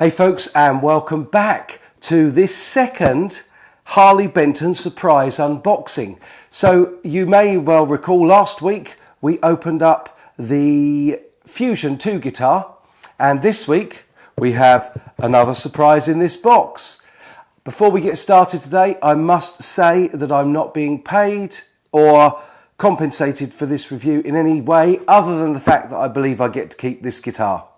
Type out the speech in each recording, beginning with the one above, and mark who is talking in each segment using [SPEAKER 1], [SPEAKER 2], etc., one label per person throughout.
[SPEAKER 1] Hey folks, and welcome back to this second Harley Benton surprise unboxing. So you may well recall last week we opened up the Fusion 2 guitar, and this week we have another surprise in this box. Before we get started today, I must say that I'm not being paid or compensated for this review in any way other than the fact that I believe I get to keep this guitar.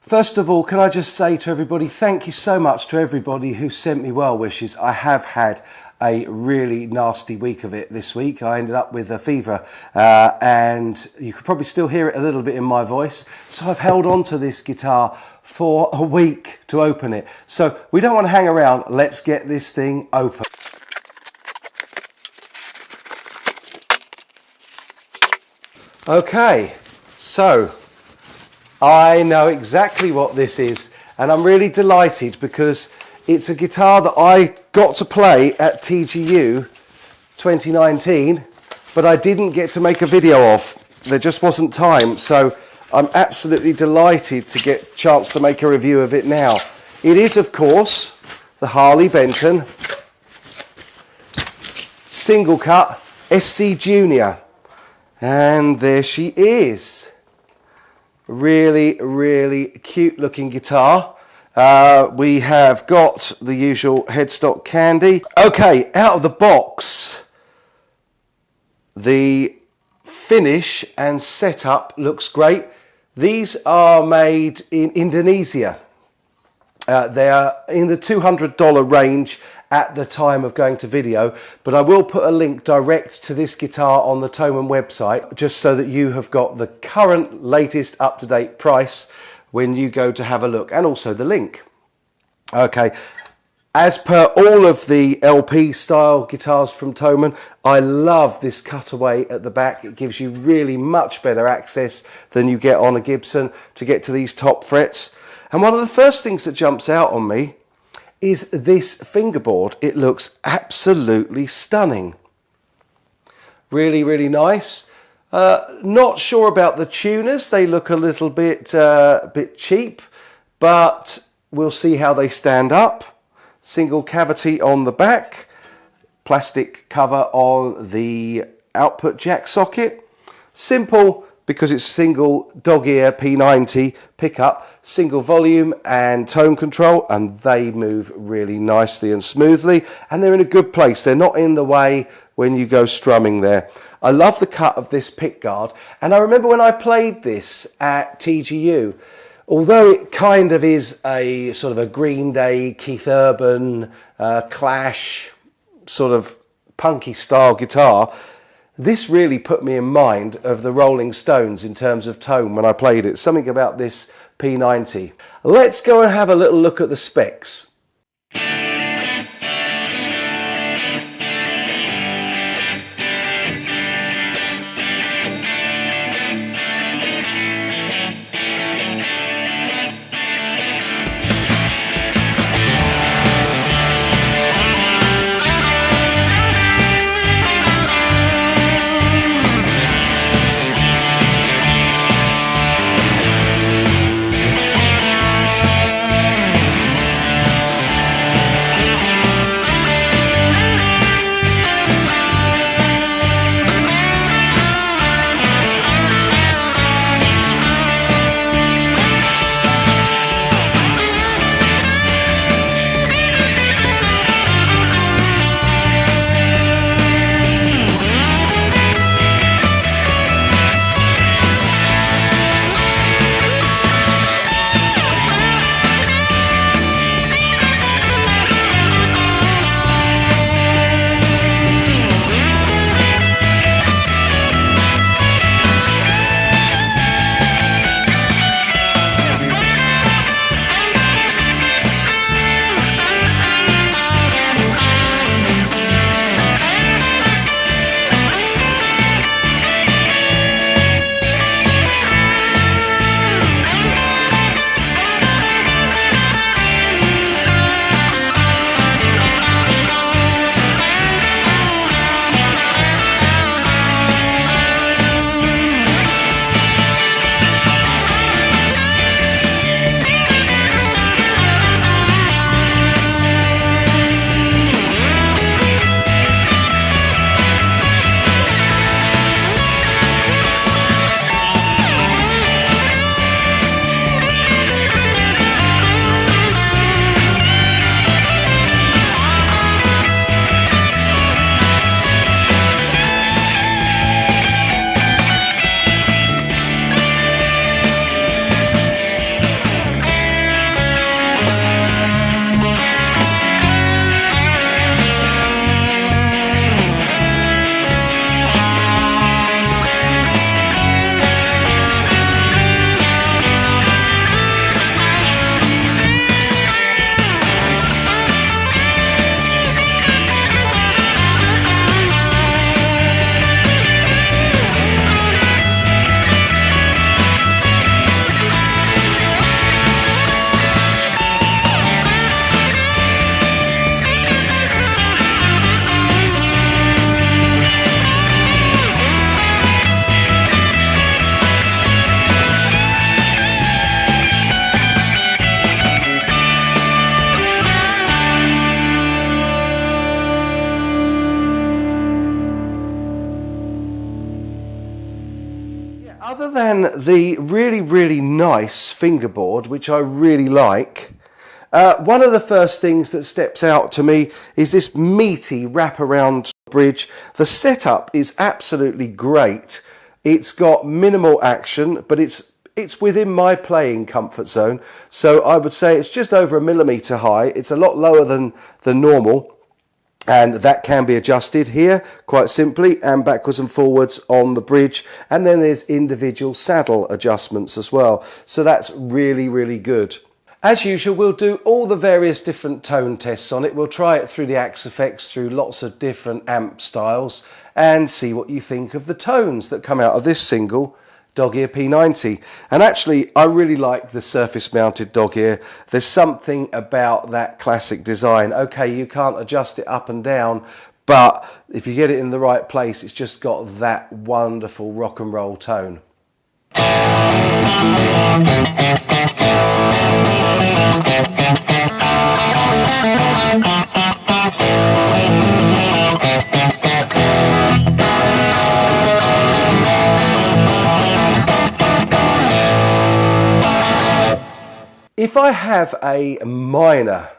[SPEAKER 1] First of all, can I just say to everybody, thank you so much to everybody who sent me well wishes. I have had a really nasty week of it this week. I ended up with a fever and you could probably still hear it a little bit in my voice. So I've held on to this guitar for a week to open it. So we don't want to hang around. Let's get this thing open. Okay, so I know exactly what this is, and I'm really delighted because it's a guitar that I got to play at TGU 2019, but I didn't get to make a video of. There just wasn't time, so I'm absolutely delighted to get a chance to make a review of it now. It is, of course, the Harley Benton single cut SC Junior, and there she is. Really cute looking guitar. We have got the usual headstock candy. Okay, out of the box, the finish and setup looks great. These are made in Indonesia. They are in the $200 range at the time of going to video, but I will put a link direct to this guitar on the Thomann website just so that you have got the current latest up-to-date price when you go to have a look, and also the link. Okay, as per all of the LP style guitars from Thomann, I love this cutaway at the back. It gives you really much better access than you get on a Gibson to get to these top frets. And one of the first things that jumps out on me is this fingerboard. It looks absolutely stunning. Really nice. Not sure about the tuners. They look a little bit cheap, but we'll see how they stand up. Single cavity on the back, plastic cover on the output jack socket. Simple because it's single dog ear P90 pickup, single volume and tone control, and they move really nicely and smoothly, and they're in a good place. They're not in the way when you go strumming there. I love the cut of this pickguard, and I remember when I played this at TGU, although it kind of is a sort of a Green Day, Keith Urban, Clash sort of punky style guitar, this really put me in mind of the Rolling Stones in terms of tone when I played it. Something about this P90. Let's go and have a little look at the specs. than the really nice fingerboard, which I really like, one of the first things that steps out to me is this meaty wraparound bridge. The setup is absolutely great. It's got minimal action, but it's within my playing comfort zone. So I would say it's just over 1 millimeter high. It's a lot lower than normal. And that can be adjusted here quite simply, and backwards and forwards on the bridge. And then there's individual saddle adjustments as well. So that's really good. As usual, we'll do all the various different tone tests on it. We'll try it through the Axe effects, through lots of different amp styles, and see what you think of the tones that come out of this single dog ear P90. And actually, I really like the surface mounted dog ear. There's something about that classic design. Okay, you can't adjust it up and down, but if you get it in the right place, it's just got that wonderful rock and roll tone. If I have a minor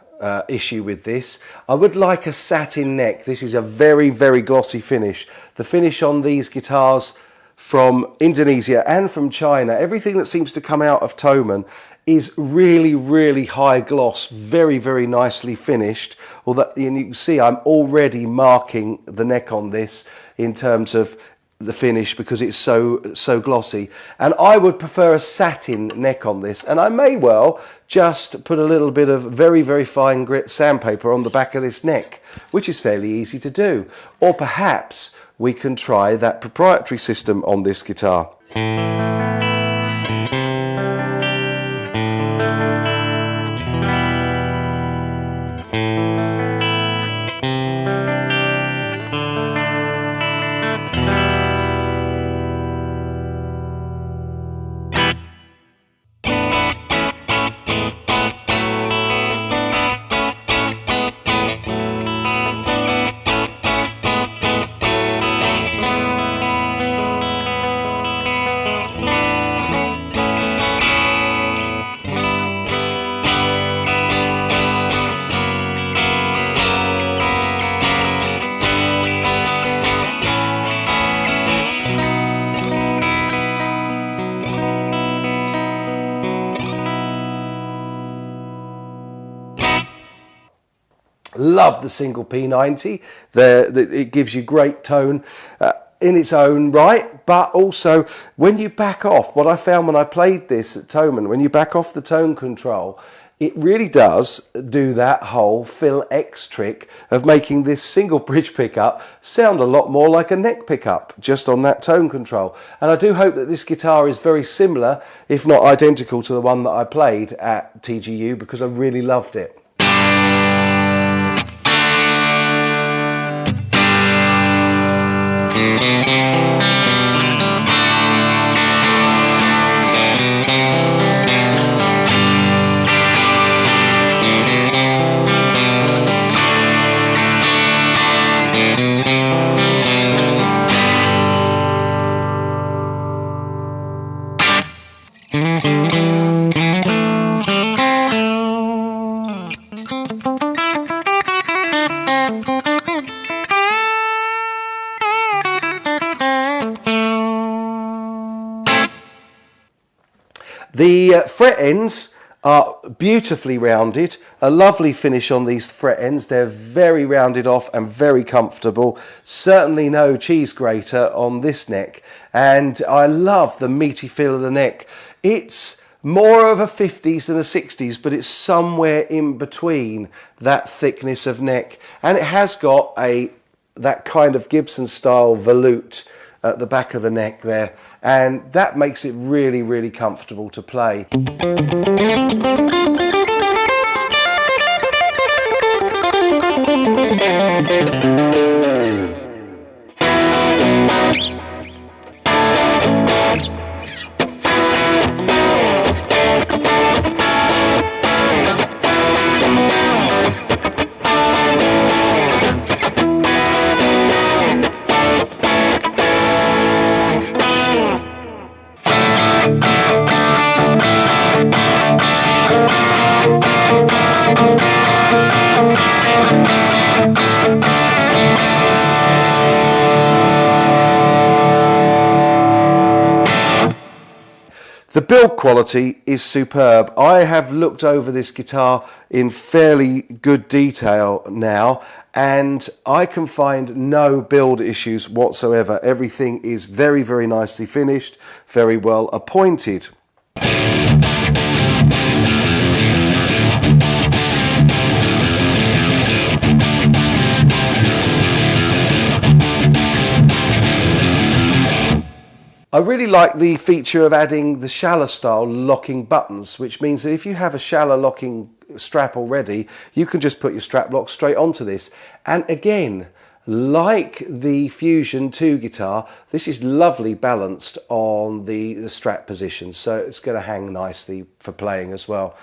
[SPEAKER 1] issue with this, I would like a satin neck. This is a very glossy finish. The finish on these guitars from Indonesia and from China, everything that seems to come out of Thomann is really high gloss, very nicely finished. Although, and you can see I'm already marking the neck on this in terms of the finish because it's so glossy, and I would prefer a satin neck on this. And I may well just put a little bit of very fine grit sandpaper on the back of this neck, which is fairly easy to do. Or perhaps we can try that proprietary system on this guitar. Love the single P90. It gives you great tone in its own right, but also when you back off, what I found when I played this at Thomann, when you back off the tone control, it really does do that whole Phil X trick of making this single bridge pickup sound a lot more like a neck pickup just on that tone control. And I do hope that this guitar is very similar, if not identical, to the one that I played at TGU, because I really loved it. The fret ends are beautifully rounded, a lovely finish on these fret ends. They're very rounded off and very comfortable. Certainly no cheese grater on this neck, and I love the meaty feel of the neck. It's more of a 50s than a 60s, but it's somewhere in between that thickness of neck, and it has got that kind of Gibson style volute at the back of the neck there, and that makes it really comfortable to play. The build quality is superb. I have looked over this guitar in fairly good detail now, and I can find no build issues whatsoever. Everything is very, very nicely finished, very well appointed. I really like the feature of adding the shallow style locking buttons, which means that if you have a shallow locking strap already, you can just put your strap lock straight onto this. And again, like the Fusion 2 guitar, this is lovely balanced on the strap position, so it's going to hang nicely for playing as well.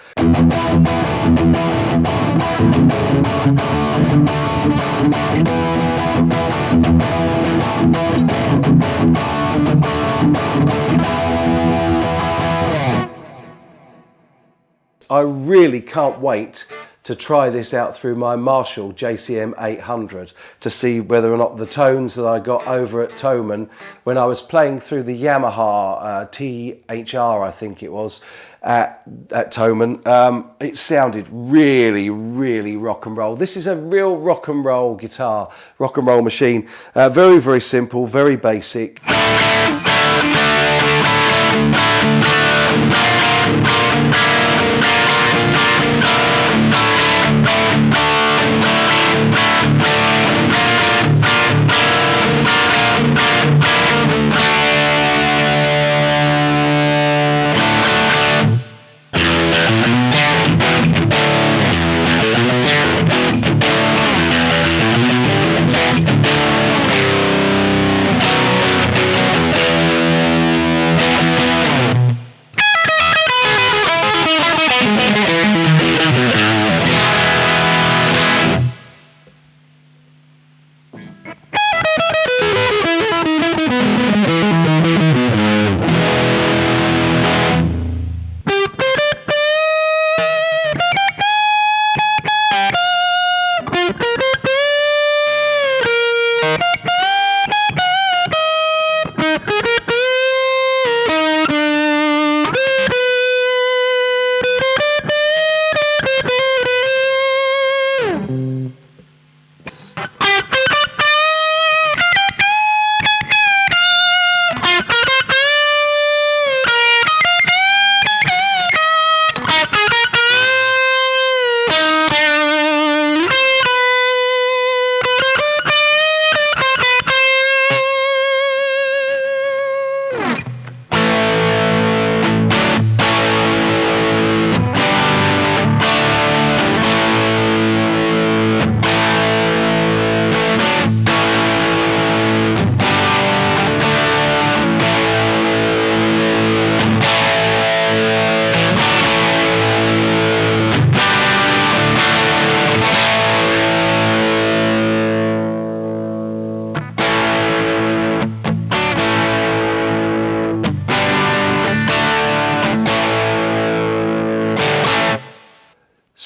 [SPEAKER 1] I really can't wait to try this out through my Marshall JCM 800 to see whether or not the tones that I got over at Thomann when I was playing through the Yamaha THR, I think it was, at Thomann, it sounded really, really rock and roll. This is a real rock and roll guitar, rock and roll machine. Very, very simple, very basic.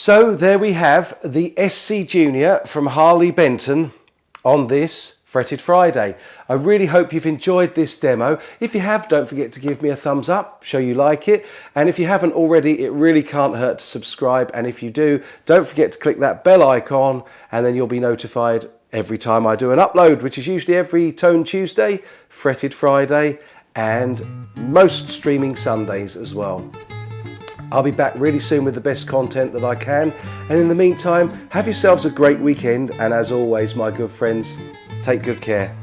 [SPEAKER 1] So there we have the SC Junior from Harley Benton on this Fretted Friday. I really hope you've enjoyed this demo. If you have, don't forget to give me a thumbs up, show you like it. And if you haven't already, it really can't hurt to subscribe. And if you do, don't forget to click that bell icon and then you'll be notified every time I do an upload, which is usually every Tone Tuesday, Fretted Friday, and most streaming Sundays as well. I'll be back really soon with the best content that I can. And in the meantime, have yourselves a great weekend. And as always, my good friends, take good care.